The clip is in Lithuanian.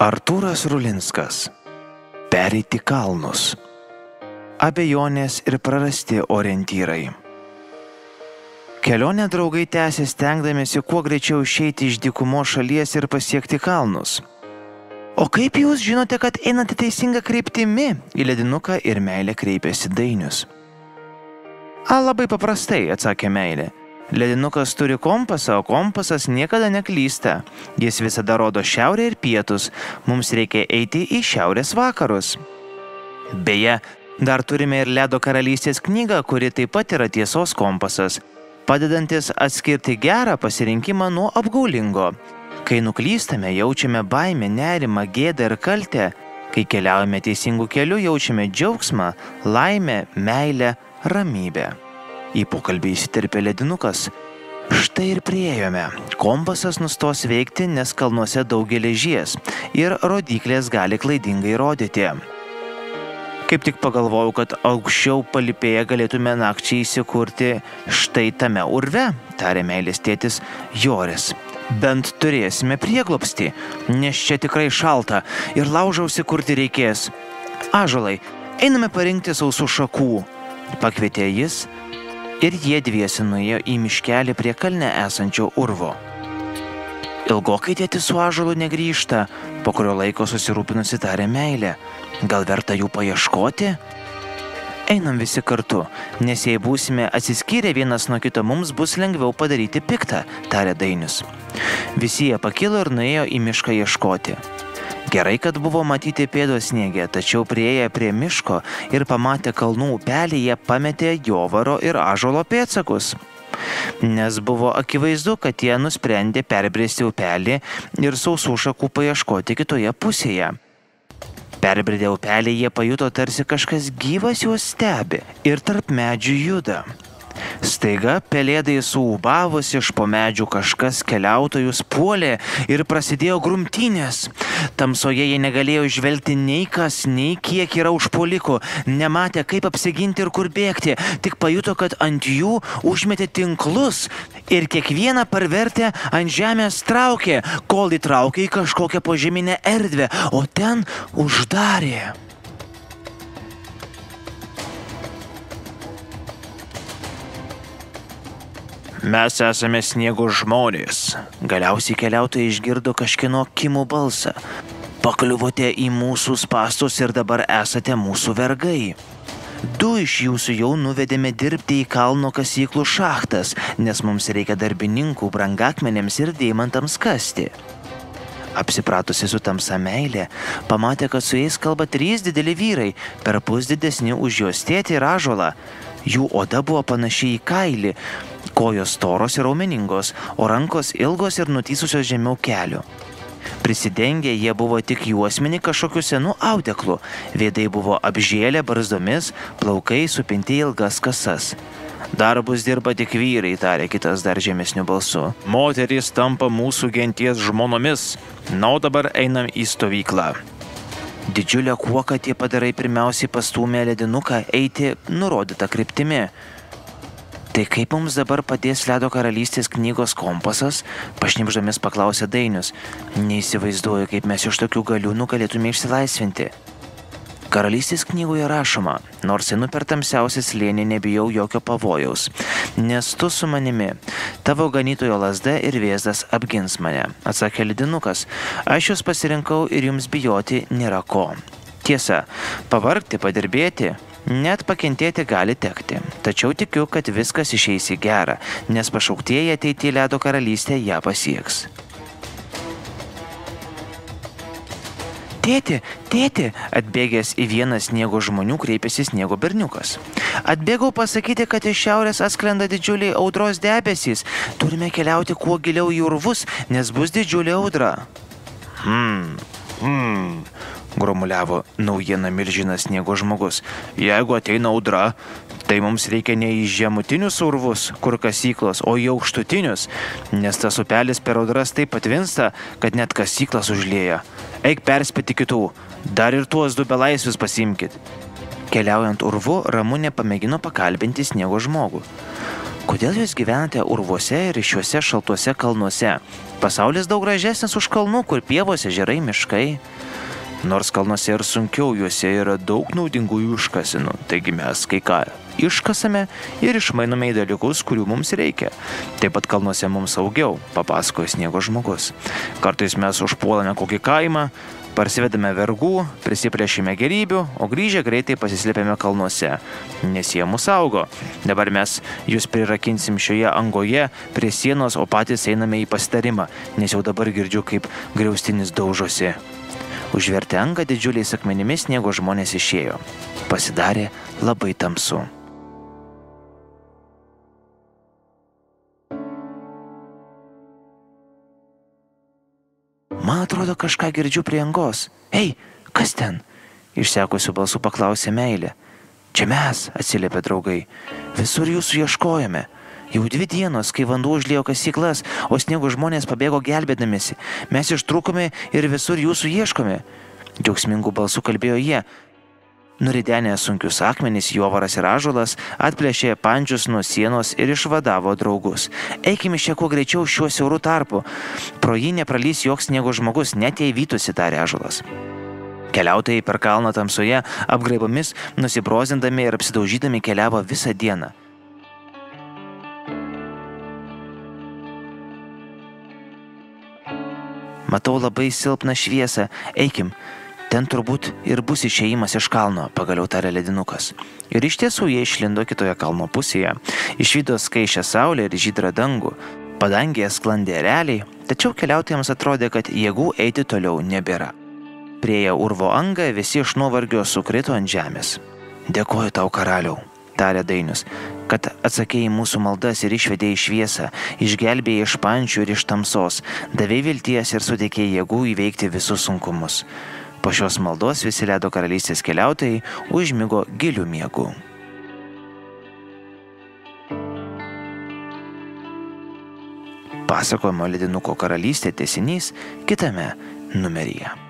Artūras Rulinskas. Pereiti kalnus. Abejonės ir prarasti orientyrai. Kelionę draugai tęsė stengdamiesi kuo greičiau išeiti iš dykumos šalies ir pasiekti kalnus. O kaip jūs žinote, kad einate teisinga kryptimi? Į ledinuką ir Meilę kreipėsi Dainius. Labai paprastai, atsakė Meilė. Ledinukas turi kompasą, o kompasas niekada neklysta. Jis visada rodo šiaurę ir pietus. Mums reikia eiti į šiaurės vakarus. Beje, dar turime ir Ledo karalystės knygą, kuri taip pat yra tiesos kompasas, padedantis atskirti gerą pasirinkimą nuo apgaulingo. Kai nuklystame, jaučiame baimę, nerimą, gėdą ir kaltę. Kai keliaujame teisingų kelių, jaučiame džiaugsmą, laimę, meilę, ramybę. Į pokalbį įsiterpė ledinukas. Štai ir priėjome. Kompasas nustos veikti, nes kalnuose daug geležies ir rodyklės gali klaidingai rodyti. Kaip tik pagalvojau, kad aukščiau palipėję galėtume nakčiai įsikurti štai tame urve, tarė Meilės tėtis Joris. Bent turėsime prieglobstį, nes čia tikrai šalta ir laužą užsikurti reikės. Ąžuolai, einame parinkti sausų šakų, pakvietė jis ir jie dviesi nuėjo į miškelį prie kalne esančio urvo. Ilgokai tėtis su ąžuolu negrįžta, po kurio laiko susirūpinusi tarė Meilė. Gal verta jų paieškoti? Einam visi kartu, nes jei būsime atsiskyrę vienas nuo kito, mums bus lengviau padaryti piktą, tarė Dainius. Visi jie pakilo ir nuėjo į mišką ieškoti. Gerai, kad buvo matyti pėdos sniege, tačiau priėję prie miško ir pamatę kalnų upelį, jie pametė jovaro ir ąžuolo pėdsakus. Nes buvo akivaizdu, kad jie nusprendė perbristi upelį ir sausų šakų paieškoti kitoje pusėje. Perbridę upelį jie pajuto, tarsi kažkas gyvas juos stebi ir tarp medžių juda. Staiga pelėdai suūbavus iš po medžių kažkas keliautojus puolė ir prasidėjo grumtynės. Tamsoje jie negalėjo žvelgti nei kas, nei kiek yra užpuolikų, nematė kaip apsiginti ir kur bėgti, tik pajuto, kad ant jų užmetė tinklus ir kiekvieną parvertę ant žemės traukė, kol įtraukė į kažkokią požeminę erdvę, o ten uždarė. Mes esame sniego žmonės. Galiausiai keliautojai išgirdo kažkieno kimų balsą. Pakliuvote į mūsų spąstus ir dabar esate mūsų vergai. 2 iš jūsų jau nuvedėme dirbti į kalno kasyklų šachtas, nes mums reikia darbininkų brangakmenėms ir deimantams kasti. Apsipratusi su tamsa Meilė, pamatė, kad su jais kalba 3 dideli vyrai, perpus didesni už jos tėtį ir ąžuolą. Jų oda buvo panaši į kailį, kojos storos ir raumeningos, o rankos ilgos ir nutysusios žemiau kelių. Prisidengę jie buvo tik juosmenį kažkokiu senu audeklu, veidai buvo apžėlę barzdomis, plaukai supinti į ilgas kasas. Darbus dirba tik vyrai, tarė kitas dar žemesniu balsu. Moterys tampa mūsų genties žmonomis, na o dabar einam į stovyklą. Didžiulę kuoką tie padarai pirmiausiai pastūmė ledinuką eiti nurodytą kryptimi. Tai kaip mums dabar padės Ledo karalystės knygos kompasas? Pašnibždomis paklausė Dainius. Neįsivaizduoju, kaip mes iš tokių galiūnų galėtume išsilaisvinti. Karalystės knygoje rašoma, nors einu per tamsiausią slėnį, nebijau jokio pavojaus, nes tu su manimi, tavo ganytojo lazda ir vėzdas apgins mane, atsakė ledinukas. Aš jūs pasirinkau ir jums bijoti nėra ko. Tiesa, pavargti, padirbėti, net pakentėti gali tekti, tačiau tikiu, kad viskas išeis į gerą, nes pašauktieji ateiti į Ledo karalystę ją pasieks. Tėti, tėti, atbėgęs į vieną sniego žmonių kreipėsi sniego berniukas. Atbėgau pasakyti, kad iš šiaurės atskrenda didžiuliai audros debesys. Turime keliauti kuo giliau į urvus, nes bus didžiulė audra. Gromuliavo naujieną milžinas sniego žmogus. Jeigu ateina audra, tai mums reikia ne į žemutinius urvus, kur kasyklos, o į aukštutinius, nes tas upelis per audras taip patvinsta, kad net kasyklas užlieja. Eik perspėti kitų, dar ir tuos 2 belaisvius pasimkit. Keliaujant urvu, Ramunė pamėgino pakalbinti sniego žmogų. Kodėl jūs gyvenate urvuose ir šiuose šaltuose kalnuose? Pasaulis daug gražesnis už kalnų, kur pievos, ežerai, miškai. Nors kalnuose ir sunkiau, juose yra daug naudingųjų iškasenų. Taigi mes kai ką iškasame ir išmainome į dalykus, kurių mums reikia. Taip pat kalnuose mums saugiau, papasakojo Sniego žmogus. Kartais mes užpuolame kokį kaimą, parsivedame vergų, prisiplėšime gerybių, o grįžę greitai pasislėpėme kalnuose, nes jie mus saugo. Dabar mes jūs prirakinsim šioje angoje prie sienos, o patys einame į pasitarimą, nes jau dabar girdžiu, kaip griaustinis daužosi. Užvertę angą didžiuliais akmenimis Sniego žmonės išėjo. Pasidarė labai tamsu. Man atrodo, kažką girdžiu prie angos. Ei, kas ten? Išsekusiu balsu paklausė Meilė. Čia mes, atsiliepė draugai. Visur jūsų ieškojame. Jau 2 dienos, kai vanduo užliejo kasyklas, o Sniego žmonės pabėgo gelbėdamėsi. Mes ištrūkome ir visur jūsų ieškome. Džiaugsmingų balsų kalbėjo jie. Nuridenę sunkius akmenis, Jovaras ir Ąžuolas atplėšė pančius nuo sienos ir išvadavo draugus. Eikime iš čia kuo greičiau šiuo siauru tarpu. Pro jį nepralys joks Sniego žmogus, net jei vytųsi, tarė Ąžuolas. Keliautojai per kalną tamsoje, apgraibomis, nusibrozindami ir apsidaužydami keliavo visą dieną. Matau labai silpną šviesą, eikim. Ten turbūt ir bus išėjimas iš kalno, pagaliau tarė ledinukas. Ir iš tiesų jie išlindo kitoje kalno pusėje. Išvydo skaisčią saulę ir žydrą dangų. Padangėje sklandė ereliai, tačiau keliautojams atrodė, kad jėgų eiti toliau nebėra. Prieėję urvo angą, visi iš nuovargio sukrito ant žemės. Dėkoju tau, karaliau, tarė Dainius, kad atsakėjai mūsų maldas ir išvedėjai šviesą, išgelbėjai iš pančių ir iš tamsos, davėjai vilties ir suteikėjai jėgų įveikti visus sunkumus. Po šios maldos visi ledo karalystės keliautojai užmigo gilių miegų. Pasakojimo Ledinuko karalystė tęsinys kitame numeryje.